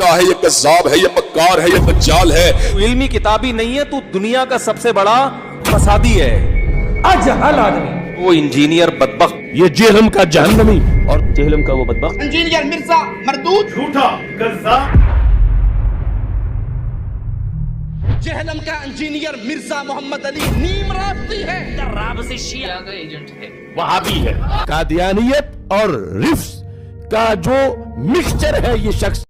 دھوکہ ہے، یہ کذاب ہے، یہ مکار ہے، یہ دجال ہے۔ علمی کتابی نہیں ہے، تو دنیا کا سب سے بڑا فسادی ہے، اجہل آدمی، وہ انجینئر بدبخت، یہ جہلم کا جہنمی، اور جہلم کا وہ بدبخت۔ انجینئر مرزا مردود، جھوٹا کذاب، جہلم کا انجینئر مرزا محمد علی نیم راستی ہے، رابطے شیعہ کا ایجنٹ ہے، وہابی ہے۔ قادیانیت اور رفس کا جو مکسچر ہے یہ شخص۔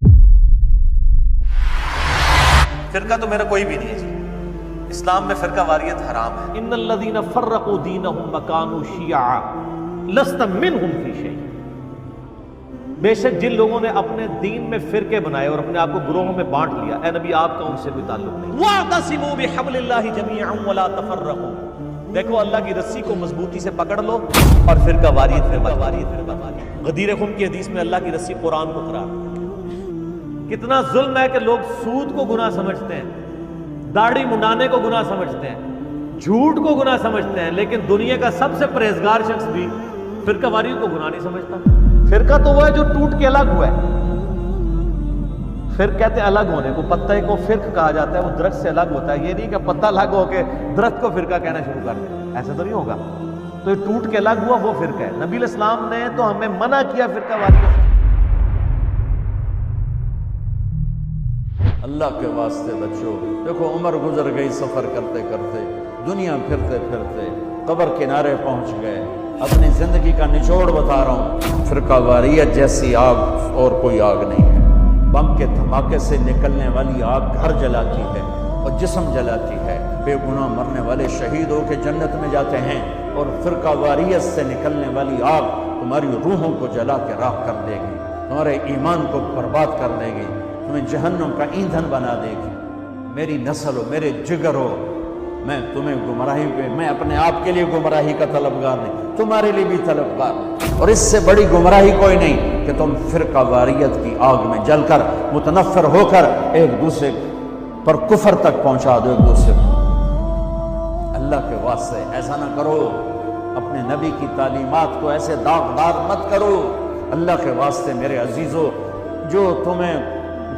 فرقہ تو میرا کوئی بھی نہیں ہے جی، اسلام میں فرقہ واریت حرام ہے۔ ان الذين فرقوا دينهم وكانوا شيعا لست منهم في شيء، بے شک جن لوگوں نے اپنے دین میں فرقے بنائے اور اپنے آپ کو گروہوں میں بانٹ لیا، اے نبی آپ کا ان سے کوئی تعلق نہیں۔ واعتصموا بحبل الله جميعا ولا تفرقوا، دیکھو اللہ کی رسی کو مضبوطی سے پکڑ لو اور فرقہ واریت میں مت۔ غدیر خم کی حدیث میں اللہ کی رسی قرآن کو قرار دیا۔ کتنا ظلم ہے کہ لوگ سود کو گناہ سمجھتے ہیں، داڑھی منڈانے کو گناہ سمجھتے ہیں، جھوٹ کو گناہ سمجھتے ہیں، لیکن دنیا کا سب سے پرہیزگار شخص بھی فرقہ واریت کو گناہ نہیں سمجھتا۔ فرقہ تو وہ ہے جو ٹوٹ کے الگ ہوا ہے۔ فرق کہتے ہیں الگ ہونے کو، پتہ کو فرق کہا جاتا ہے، وہ درخت سے الگ ہوتا ہے، یہ نہیں کہ پتہ الگ ہو کے درخت کو فرقہ کہنا شروع کر دیں، ایسا تو نہیں ہوگا۔ تو یہ ٹوٹ کے الگ ہوا وہ فرقہ ہے۔ نبی علیہ السلام نے تو ہمیں منع کیا فرقہ واریت سے۔ اللہ کے واسطے بچو۔ دیکھو عمر گزر گئی سفر کرتے کرتے، دنیا پھرتے پھرتے قبر کنارے پہنچ گئے۔ اپنی زندگی کا نچوڑ بتا رہا ہوں، فرقہ واریت جیسی آگ اور کوئی آگ نہیں ہے۔ بم کے دھماکے سے نکلنے والی آگ گھر جلاتی ہے اور جسم جلاتی ہے، بے گناہ مرنے والے شہید ہو کے جنت میں جاتے ہیں، اور فرقہ واریت سے نکلنے والی آگ تمہاری روحوں کو جلا کے راکھ کر دے گی، تمہارے ایمان کو برباد کر دے گی، تمہیں جہنم کا ایندھن بنا دے گی۔ میری نسل ہو، میرے جگر ہو، میں تمہیں گمراہی پہ، میں اپنے آپ کے لیے گمراہی کا طلبگار نہیں، تمہارے لیے بھی طلبگار ہوں۔ اور اس سے بڑی گمراہی کوئی نہیں کہ تم فرقہ واریت کی آگ میں جل کر متنفر ہو کر ایک دوسرے پر کفر تک پہنچا دو ایک دوسرے کو۔ اللہ کے واسطے ایسا نہ کرو، اپنے نبی کی تعلیمات کو ایسے داغدار مت کرو۔ اللہ کے واسطے میرے عزیزو، جو تمہیں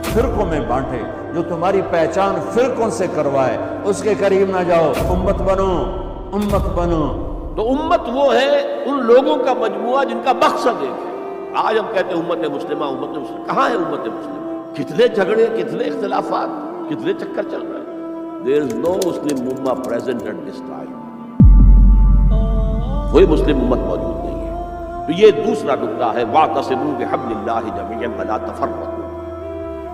فرقوں میں بانٹے، جو تمہاری پہچان فرقوں سے کروائے، اس کے قریب نہ جاؤ۔ امت بنو، امت بنو۔ تو امت وہ ہے ان لوگوں کا مجموعہ جن کا مقصد ایک ہے۔ آج ہم کہتے ہیں امت مسلمہ، امت مسلمہ، کہاں ہے امت مسلمہ؟ کتنے جھگڑے، کتنے اختلافات، کتنے چکر چل رہے ہیں۔ There is no Muslim Ummah present at this time۔ کوئی مسلم امت موجود نہیں ہے۔ تو یہ دوسرا نقطہ ہے، واعتصموا بحبل اللہ جميعا ولا تفرقوا۔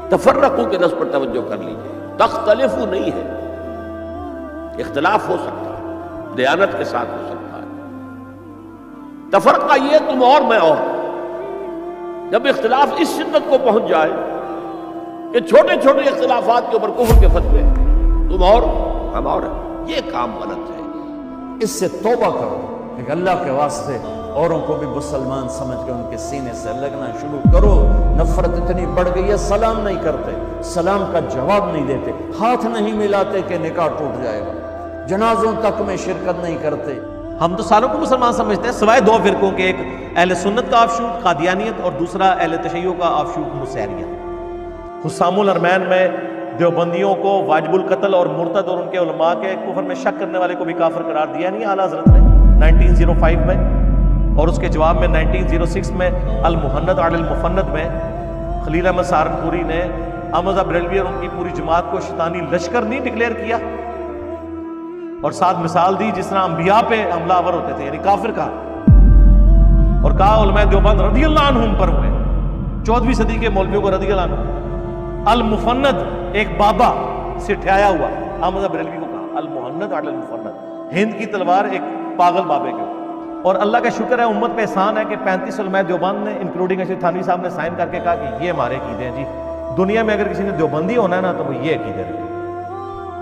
تفرقوا کے لفظ پر توجہ کر لیجئے، تختلفوا نہیں ہے، اختلاف ہو سکتا ہے، دیانت کے ساتھ ہو سکتا ہے۔ تفرقہ یہ تم اور میں اور، جب اختلاف اس شدت کو پہنچ جائے کہ چھوٹے چھوٹے اختلافات کے اوپر کفر کے فتوے، تم اور ہم اور، یہ کام غلط ہے۔ اس سے توبہ کرو کہ اللہ کے واسطے اوروں کو بھی مسلمان سمجھ کے ان کے سینے سے لگنا شروع کرو۔ نفرت اتنی بڑھ گئی ہے، سلام نہیں کرتے، سلام کا جواب نہیں دیتے، ہاتھ نہیں ملاتے کہ نکاح ٹوٹ جائے گا، جنازوں تک میں شرکت نہیں کرتے۔ ہم تو ساروں کو مسلمان سمجھتے ہیں سوائے دو فرقوں کے، ایک اہل سنت کا آفشوٹ قادیانیت اور دوسرا اہل تشیع کا آفشوٹ نصیریت۔ حسام الحرمین میں دیوبندیوں کو واجب القتل اور مرتد اور ان کے علماء کے کفر میں شک کرنے والے کو بھی کافر قرار دیا نہیں اعلیٰ حضرت نے 1905 میں، اور اس کے جواب میں 1906 میں المحند علی المفند میں خلیل احمد سہارنپوری نے احمد بریلوی اور ان کی پوری جماعت کو شیطانی لشکر نہیں ڈکلیئر کیا، اور ساتھ مثال دی جس طرح انبیاء پہ حملہ آور ہوتے تھے، یعنی کافر کہا، اور کہا علماء دیوبند رضی اللہ عنہم پر ہوئے، 14ویں صدی کے مولویوں کو رضی اللہ عنہ۔ المفند ایک بابا سے ٹھہرایا ہوا، احمد بریلوی کو کہا المحند علی المفند، ہند کی تلوار ایک پاگل بابے کے اوپر۔ اور اللہ کا شکر ہے، امت پہ احسان ہے کہ 35 علماء دیوبند نے انکلوڈنگ اشرف تھانوی صاحب نے سائن کر کے کہا کہ یہ ہمارے عقیدے ہیں جی، دنیا میں اگر کسی نے دیوبندی ہونا ہے نا تو وہ یہ عقیدے رکھے۔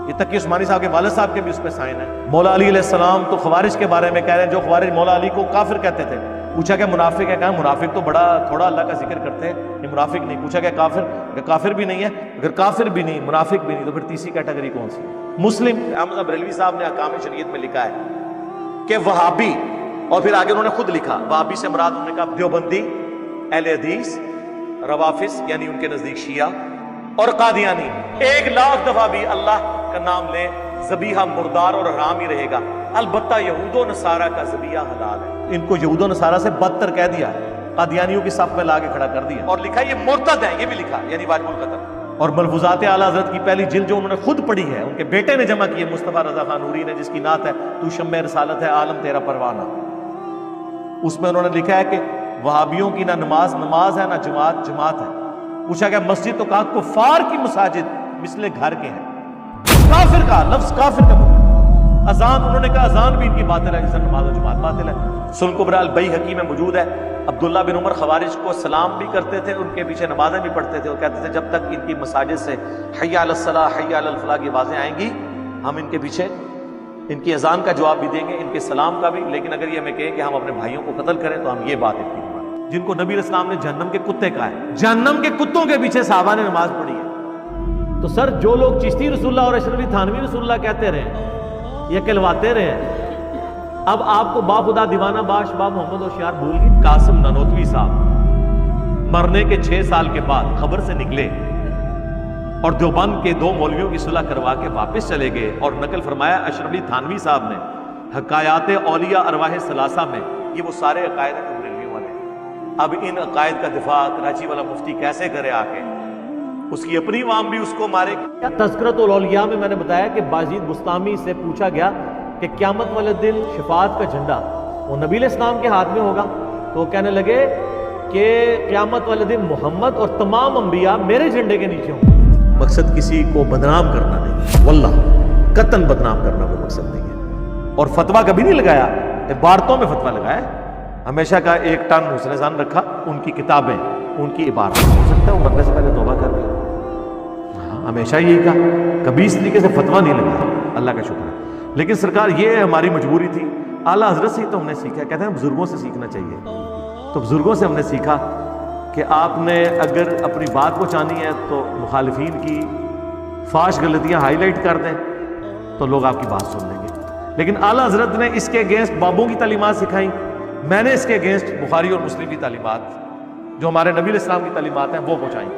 یہ تک کہ عثمانی صاحب کے والد صاحب کے بھی اس پہ سائن ہے۔ مولا علی علیہ السلام تو خوارج کے بارے میں کہہ رہے ہیں، جو خوارج مولا علی کو کافر کہتے تھے، پوچھا کہ منافق ہے، کہا منافق تو بڑا تھوڑا اللہ کا ذکر کرتے ہیں، یہ منافق نہیں۔ پوچھا کہ کافر، کہ کافر بھی نہیں ہے، اگر کافر بھی نہیں منافق بھی نہیں تو پھر تیسری کیٹیگری کون سی؟ مسلم۔ احمد بریلوی صاحب نے احکام شریعت میں لکھا ہے کہ وہابی، اور پھر آگے انہوں نے خود لکھا وہابی سے مراد انہوں نے کہا دیوبندی، اہل حدیث، روافظ یعنی ان کے نزدیک شیعہ، اور قادیانی 1,00,000 دفعہ بھی اللہ کا نام لیں، ذبیحہ مردار اور حرام ہی رہے گا. البتہ یہود و نصارہ کا ذبیحہ حلال ہے. ان کو یہود و نصارہ سے بدتر کہہ دیا، قادیانیوں کی صف میں لا کے کھڑا کر دیا اور لکھا یہ مرتد ہیں، یہ بھی لکھا، یعنی واجب القتل. اور ملفوظات اعلیٰ حضرت کی پہلی جلد جو انہوں نے خود پڑھی ہے، ان کے بیٹے نے جمع کی ہے، مصطفیٰ رضا خان نوری نے، جس کی نعت ہے تو شمع رسالت ہے عالم تیرا پروانہ. اس میں انہوں نے لکھا ہے کہ وہابیوں کی نہ نماز نماز ہے، نہ جماعت جماعت ہے. پوچھا کہ مسجد تو کہا کفار کی مساجد مثل گھر کے ہیں. کافر کا لفظ کافر کا اذان، انہوں نے کہا اذان بھی ان کی باطل ہے، جیسے نماز و جماعت باطل ہے. سنن کبری البیہقی میں موجود ہے، عبداللہ بن عمر خوارج کو سلام بھی کرتے تھے، ان کے پیچھے نمازیں بھی پڑھتے تھے، اور کہتے تھے جب تک ان کی مساجد سے حی علی الصلاۃ حی علی الفلاح کی آوازیں آئیں گی ہم ان کے پیچھے ان کی اذان کا جواب بھی دیں گے، ان کے سلام کا بھی، لیکن اگر یہ ہمیں کہیں کہ ہم اپنے بھائیوں کو قتل کریں تو ہم یہ بات نہیں مانیں. جن کو نبی علیہ السلام نے جہنم کے کتے کہا ہے، جہنم کے کتوں کے پیچھے صحابہ نے نماز پڑھی ہے. تو سر جو لوگ چشتی رسول اللہ اور اشرفی تھانوی رسول اللہ کہتے رہے یا کہلواتے رہے، اب آپ کو با خدا دیوانہ باش با محمد ہوشیار بھول گئے. قاسم نانوتوی صاحب مرنے کے 6 سال کے بعد خبر سے نکلے اور دیوبند کے 2 مولویوں کی صلح کروا کے واپس چلے گئے، اور نقل فرمایا اشرفی تھانوی صاحب نے حکایات اولیاء ارواح ثلاثہ میں، یہ وہ سارے عقائد ہیں جو بریلویوں والے. اب ان عقائد کا دفاع کراچی والا مفتی کیسے کرے آ کے؟ اس کی اپنی عوام بھی اس کو مارے. تذکرۃ الاولیاء میں میں نے بتایا کہ باجید بستامی سے پوچھا گیا کہ قیامت والے دن شفاعت کا جھنڈا وہ نبی علیہ السلام کے ہاتھ میں ہوگا، تو وہ کہنے لگے کہ قیامت والے دن محمد اور تمام انبیاء میرے جھنڈے کے نیچے ہوں. مقصد کسی کو بدنام کرنا نہیں، واللہ قطعاً بدنام کرنا وہ مقصد نہیں ہے. اور فتویٰ کبھی نہیں لگایا، عبارتوں میں فتویٰ لگایا. ہمیشہ کا 1 ٹن حسن ظن رکھا، ان کی کتابیں ان کی عبارت. ہو سکتا ہے وہ مرنے سے پہلے توبہ کر لیں، ہمیشہ یہی کہا، کبھی اس طریقے سے فتویٰ نہیں لگایا. اللہ کا شکر ہے. لیکن سرکار یہ ہماری مجبوری تھی، اعلیٰ حضرت سے ہی تو ہم نے سیکھا. کہتے ہیں بزرگوں سے سیکھنا چاہیے، تو بزرگوں سے ہم نے سیکھا کہ آپ نے اگر اپنی بات پہنچانی ہے تو مخالفین کی فاش غلطیاں ہائی لائٹ کر دیں تو لوگ آپ کی بات سن لیں گے. لیکن اعلیٰ حضرت نے اس کے اگینسٹ بابوں کی تعلیمات سکھائیں، میں نے اس کے اگینسٹ بخاری اور مسلم کی تعلیمات جو ہمارے نبی علیہ السلام کی تعلیمات ہیں وہ پہنچائیں،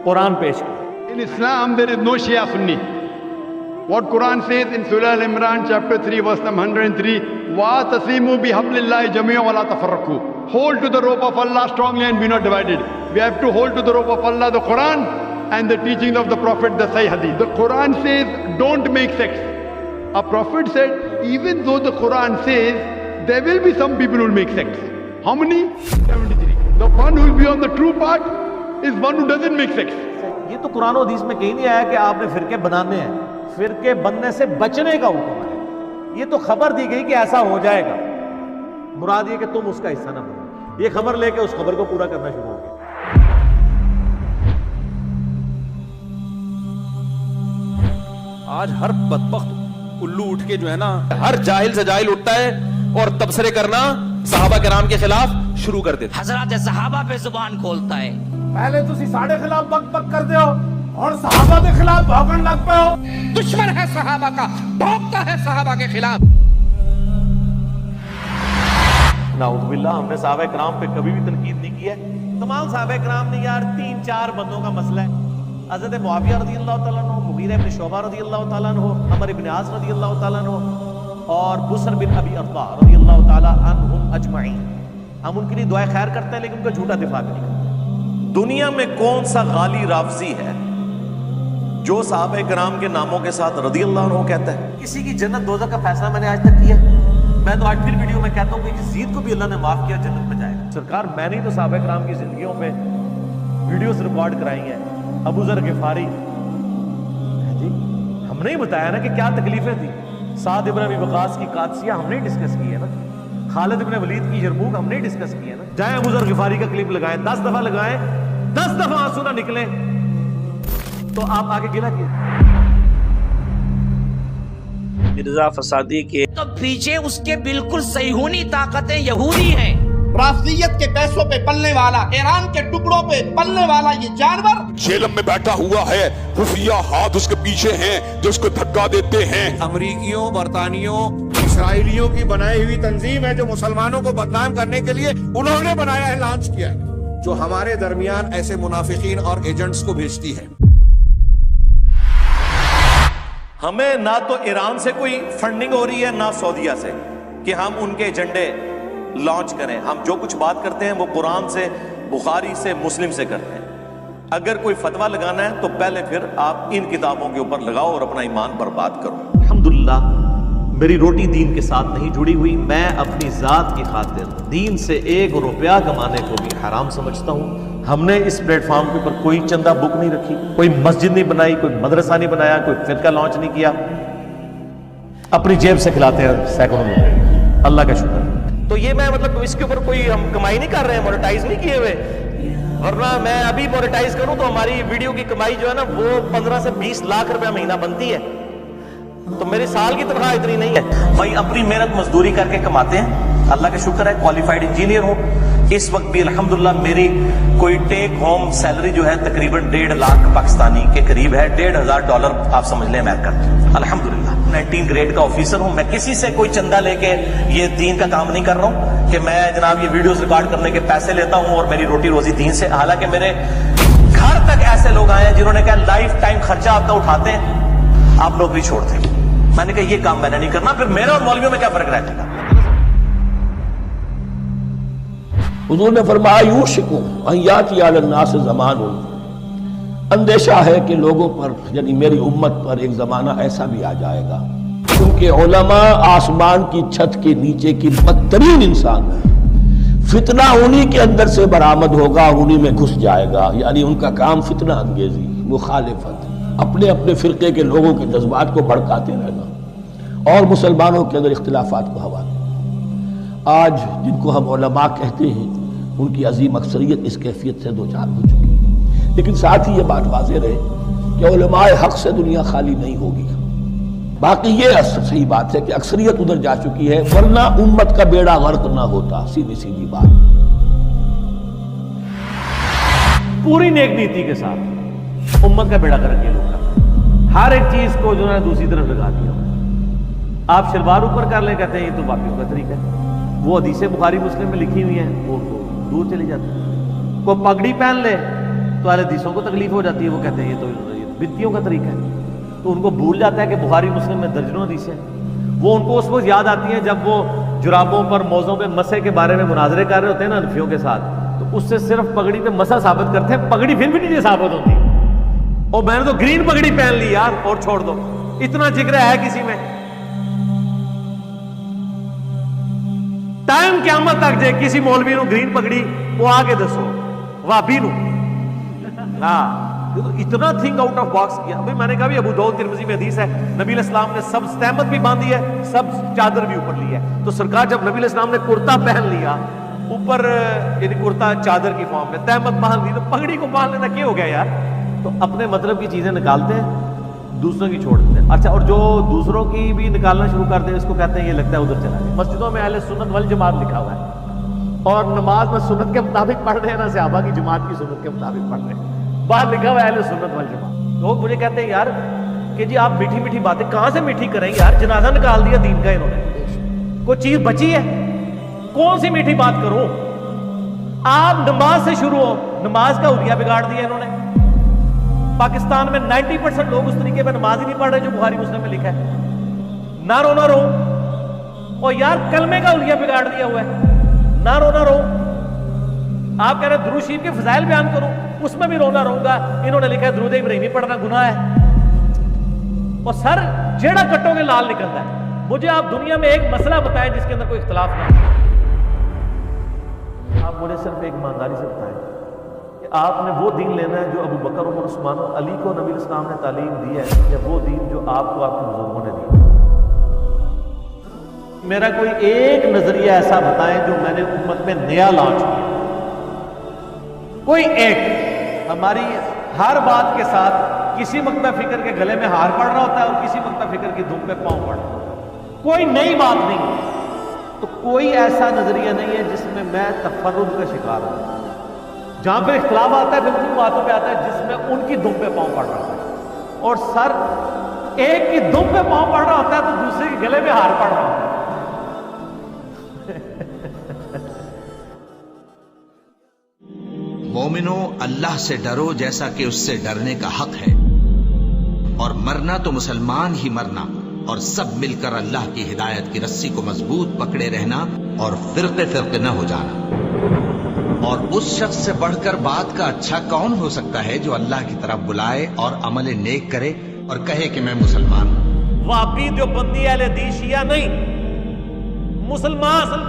قرآن پیش کی. In Islam there is no Shia Sunni. What Quran says in Surah Al-Imran chapter 3 verse number 103, وَاعْتَصِمُوا بِحَبْلِ اللَّهِ جَمِيعًا وَلَا تَفَرَّقُوا. Hold to the rope of Allah strongly and be not divided. We have to hold to the rope of Allah, the Quran, and the teachings of the Prophet, the Sahih Hadith. The Quran says don't make sects. A Prophet said even though the Quran says there will be some people who will make sects. How many? 73. The one who will be on the true path is one who doesn't make sects. یہ تو قرآن و حدیث میں کہیں نہیں آیا کہ آپ نے فرقے بنانے ہیں، فرقے بننے سے بچنے کا حکم ہے. یہ تو خبر دی گئی کہ ایسا ہو جائے گا، مراد یہ کہ تم اس کا حصہ نہ بنو. یہ خبر لے کے اس خبر کو پورا کرنا شروع ہو گیا. آج ہر بدبخت الو اٹھ کے جو ہے نا، ہر جاہل سے جاہل اٹھتا ہے اور تبصرے کرنا صحابہ کرام کے خلاف شروع کر دیتا. حضرات صحابہ پہ زبان کھولتا ہے. پہلے تسی ساڑے خلاف بک بک کر دے ہو اور صحابہ کے خلاف بھاگن لگ پے ہو. دشمن ہے صحابہ کا، بھوکتا ہے صحابہ کے خلاف. نعوذ باللہ، ہم نے صحابہ کرام پہ کبھی بھی تنقید نہیں کی ہے. تمام صحابہ کرام نے یار 3-4 بندوں کا مسئلہ ہے. حضرت معاویہ رضی اللہ تعالیٰ عنہ، مغیرہ بن شعبہ رضی اللہ تعالیٰ عنہ، عمر بن عاص رضی اللہ تعالیٰ عنہ، اور بسر بن ابی ارطاء رضی اللہ تعالیٰ عنہم اجمعین. ہم ان کے لیے دعائے خیر کرتے ہیں لیکن ان کا جھوٹا دفاع نہیں کرتے. دنیا میں کون سا غالی رافضی ہے جو صحابہ کرام کے ناموں کے ساتھ رضی اللہ عنہ کہتا ہے؟ کسی کی جنت دوزخ کا فیصلہ میں نے آج تک کیا؟ میں تو آج پھر ویڈیو میں کہتا ہوں کہ یزید کو بھی اللہ نے معاف کیا، جنت میں جائے گا. سرکار میں نے تو صحابہ کرام کی زندگیوں پہ ویڈیوز ریکارڈ کرائی ہیں. ابو ذر غفاری جی ہم نے ہی بتایا نا کہ کیا تکلیفیں تھیں. سعد ابن ابی وقاص کی قادسیہ ہم نے ڈسکس کی ہے نا. خالد ابن ولید کی یرموک ہم نے ڈسکس کی ہے نا. جائیں ابو ذر غفاری کا کلپ لگائیں، 10 دفعہ لگائیں، 10 دفعہ آنسو نہ نکلیں تو آپ آگے گلا کیے. مرزا فسادی کے تو پیچھے اس کے بالکل صہیونی طاقتیں یہودی ہیں. رافضیت کے پیسوں پہ پلنے والا، ایران کے ٹکڑوں پہ پلنے والا یہ جانور جیلم میں بیٹھا ہوا ہے، خفیہ ہاتھ اس کے پیچھے ہیں جو اس کو دھکا دیتے ہیں. امریکیوں، برطانیوں، اسرائیلیوں کی بنائی ہوئی تنظیم ہے جو مسلمانوں کو بدنام کرنے کے لیے انہوں نے بنایا ہے، لانچ کیا ہے، جو ہمارے درمیان ایسے منافقین اور ایجنٹس کو بھیجتی ہے. ہمیں نہ تو ایران سے کوئی فنڈنگ ہو رہی ہے نہ سعودیہ سے کہ ہم ان کے ایجنڈے لانچ کریں. ہم جو کچھ بات کرتے ہیں وہ قرآن سے، بخاری سے، مسلم سے کرتے ہیں. اگر کوئی فتویٰ لگانا ہے تو پہلے پھر آپ ان کتابوں کے اوپر لگاؤ اور اپنا ایمان برباد کرو. الحمدللہ میری روٹی دین کے ساتھ نہیں جڑی ہوئی. میں اپنی ذات کی خاطر دین سے 1 روپیہ کمانے کو بھی حرام سمجھتا ہوں. ہم نے اس پلیٹ فارم کے اوپر کوئی چندہ بک نہیں رکھی، کوئی مسجد نہیں بنائی، کوئی مدرسہ نہیں بنایا، کوئی فرقہ لانچ نہیں کیا. اپنی جیب سے کھلاتے ہیں سینکڑوں لوگ، اللہ کا شکر. تو یہ میں مطلب اس کے اوپر کوئی ہم کمائی نہیں کر رہے ہیں، مونیٹائز نہیں کیے ہوئے. ورنہ میں ابھی مونیٹائز کروں تو ہماری ویڈیو کی کمائی جو ہے نا وہ 15 سے 20 لاکھ روپے مہینہ بنتی ہے. تو میری سال کی تنخواہ اتنی نہیں ہے. بھائی اپنی محنت مزدوری کر کے کماتے ہیں، اللہ کا شکر ہے کوالیفائڈ انجینئر ہوں. اس وقت بھی الحمدللہ میری کوئی ٹیک ہوم سیلری جو ہے تقریباً 1.5 لاکھ پاکستانی کے قریب ہے. $1,500 آپ سمجھ لیں امریکہ. الحمدللہ 19 گریڈ کا آفیسر ہوں. میں کسی سے کوئی چندہ لے کے یہ دین کا کام نہیں کر رہا ہوں کہ میں جناب یہ ویڈیوز ریکارڈ کرنے کے پیسے لیتا ہوں اور میری روٹی روزی دین سے. حالانکہ میرے گھر تک ایسے لوگ آئے ہیں جنہوں نے کہا لائف ٹائم خرچہ آپ کا اٹھاتے ہیں، آپ لوگ بھی چھوڑتے ہیں. میں نے کہا یہ کام میں نے نہیں کرنا. پھر میرا اور مولویوں میں کیا فرق رہے گا؟ حضور نے فرمایا یوشکو ان یاتی علی الناس زمان، اندیشہ ہے کہ لوگوں پر یعنی میری امت پر ایک زمانہ ایسا بھی آ جائے گا کیونکہ علماء آسمان کی چھت کے نیچے کی بدترین انسان ہے. فتنہ انہی کے اندر سے برآمد ہوگا، انہی میں گھس جائے گا. یعنی ان کا کام فتنہ انگیزی، مخالفت، اپنے اپنے فرقے کے لوگوں کے جذبات کو بھڑکاتے رہنا اور مسلمانوں کے اندر اختلافات کو ہوا دینا. آج جن کو ہم علماء کہتے ہیں ان کی عظیم اکثریت اس کیفیت سے دوچار ہو چکی ہے. لیکن ساتھ ہی یہ بات واضح رہے کہ علماء حق سے دنیا خالی نہیں ہوگی. باقی یہ صحیح بات ہے کہ اکثریت ادھر جا چکی ہے، ورنہ امت کا بیڑا غرق نہ ہوتا. سیدھی سیدھی بات. پوری نیک نیتی کے ساتھ امت کا بیڑا غرق یہ لوگ کرتے ہیں. ہر ایک چیز کو جو ہے دوسری طرف لگا دیا. آپ شلوار اوپر کر لیں کہتے ہیں یہ تو باقیوں کا طریقہ ہے. وہ حدیثیں بخاری مسلم میں لکھی ہوئی ہیں وہ دور چلی جاتی ہیں. کوئی پگڑی پہن لے تو اہل حدیثوں کو تکلیف ہو جاتی ہے، وہ کہتے ہیں یہ تو بدعتیوں کا طریقہ ہے. تو ان کو بھول جاتا ہے کہ بخاری مسلم میں درجنوں حدیثیں ہیں. وہ ان کو اس وقت یاد آتی ہیں جب وہ جرابوں پر موزوں پہ مسح کے بارے میں مناظرے کر رہے ہوتے ہیں نا حنفیوں کے ساتھ، تو اس سے صرف پگڑی پہ مسح ثابت کرتے ہیں. پگڑی پھر بھی نہیں ثابت ہوتی. اور میں نے تو گرین پگڑی پہن لی یار، اور چھوڑ دو. اتنا جگر ہے کسی میں؟ ٹائم قیامت تک جے کسی مولوی نو گرین پگڑی وہ آگے دسو وابی نو اتنا تھنک آؤٹ آف باکس کیا. ابھی میں نے کہا بھی ابو داؤد ترمذی میں حدیث ہے نبی علیہ السلام نے سب تہمت بھی باندھی ہے، سب چادر بھی اوپر لی ہے. تو سرکار جب نبی علیہ السلام نے کرتا پہن لیا اوپر یعنی کرتا چادر کی فارم میں تہمت باندھ لی، تو پگڑی کو باندھ لینا کیا ہو گیا یار؟ تو اپنے مطلب کی چیزیں نکالتے ہیں، دوسروں کی چھوڑ دیتے ہیں. اچھا، اور جو دوسروں کی بھی نکالنا شروع کر دے اس کو کہتے ہیں یہ لگتا ہے ادھر چلا گیا. مسجدوں میں اہل سنت والجماعت لکھا ہوا ہے اور نماز میں سنت کے مطابق پڑھ رہے ہیں، نہ صحابہ کی جماعت کی سنت کے مطابق پڑھ رہے ہیں. باہر لکھا ہوا ہے اہل سنت والجماعت. لوگ مجھے کہتے ہیں یار کہ جی آپ میٹھی میٹھی باتیں کہاں سے میٹھی کریں یار؟ جنازہ نکال دیا دین کا انہوں نے. کوئی چیز بچی ہے؟ کون سی میٹھی بات کروں؟ آپ نماز سے شروع ہو، نماز کا حلیہ بگاڑ دیا انہوں نے. پاکستان میں 90% لوگ اس طریقے پہ نماز ہی نہیں پڑھ رہے جو بخاری مسلم میں لکھا ہے. نہ رو نہ رو. اور یار کلمے کا حلیہ بگاڑ دیا ہوا ہے. نہ رو نہ رو. آپ کہہ رہے درود شریف کے فضائل بیان کرو، اس میں بھی رونا رہوں گا. انہوں نے لکھا ہے درود ابراہیمی پڑھنا گناہ ہے. اور سر جیڑا کٹو گے لال نکلتا ہے. مجھے آپ دنیا میں ایک مسئلہ بتائیں جس کے اندر کوئی اختلاف نہ ہو. آپ مجھے صرف ایک ایمانداری سے بتائیں کہ آپ نے وہ دین لینا ہے جو ابو بکر عمر عثمان اور علی کو نبی اسلام نے تعلیم دی ہے، یا وہ دین جو آپ کو آپ کے بزرگوں نے دی؟ میرا کوئی ایک نظریہ ایسا بتائیں جو میں نے امت میں نیا لانچ کیا. کوئی ایک. ہماری ہر بات کے ساتھ کسی مقطع فکر کے گلے میں ہار پڑ رہا ہوتا ہے اور کسی مقطع فکر کی دھوپ پہ پاؤں پڑ رہا ہوتا ہے. کوئی نئی بات نہیں. تو کوئی ایسا نظریہ نہیں ہے جس میں میں تفرد کا شکار ہوں. جہاں پہ اختلاف آتا ہے پھر ان باتوں پہ آتا ہے جس میں ان کی دم پہ پاؤں پڑ رہا ہوتا ہے. اور سر ایک کی دم پہ پاؤں پڑ رہا ہوتا ہے تو دوسرے کے گلے میں ہار پڑ رہا ہوتا ہے. مومنو اللہ سے ڈرو جیسا کہ اس سے ڈرنے کا حق ہے. اور مرنا تو مسلمان ہی مرنا، اور سب مل کر اللہ کی ہدایت کی رسی کو مضبوط پکڑے رہنا اور فرقے فرقے نہ ہو جانا۔ اور اس شخص سے بڑھ کر بات کا اچھا کون ہو سکتا ہے جو اللہ کی طرف بلائے اور عمل نیک کرے اور کہے کہ میں مسلمان ہوں۔ وہابی دیوبندی اہل حدیث شیعہ نہیں، مسلمان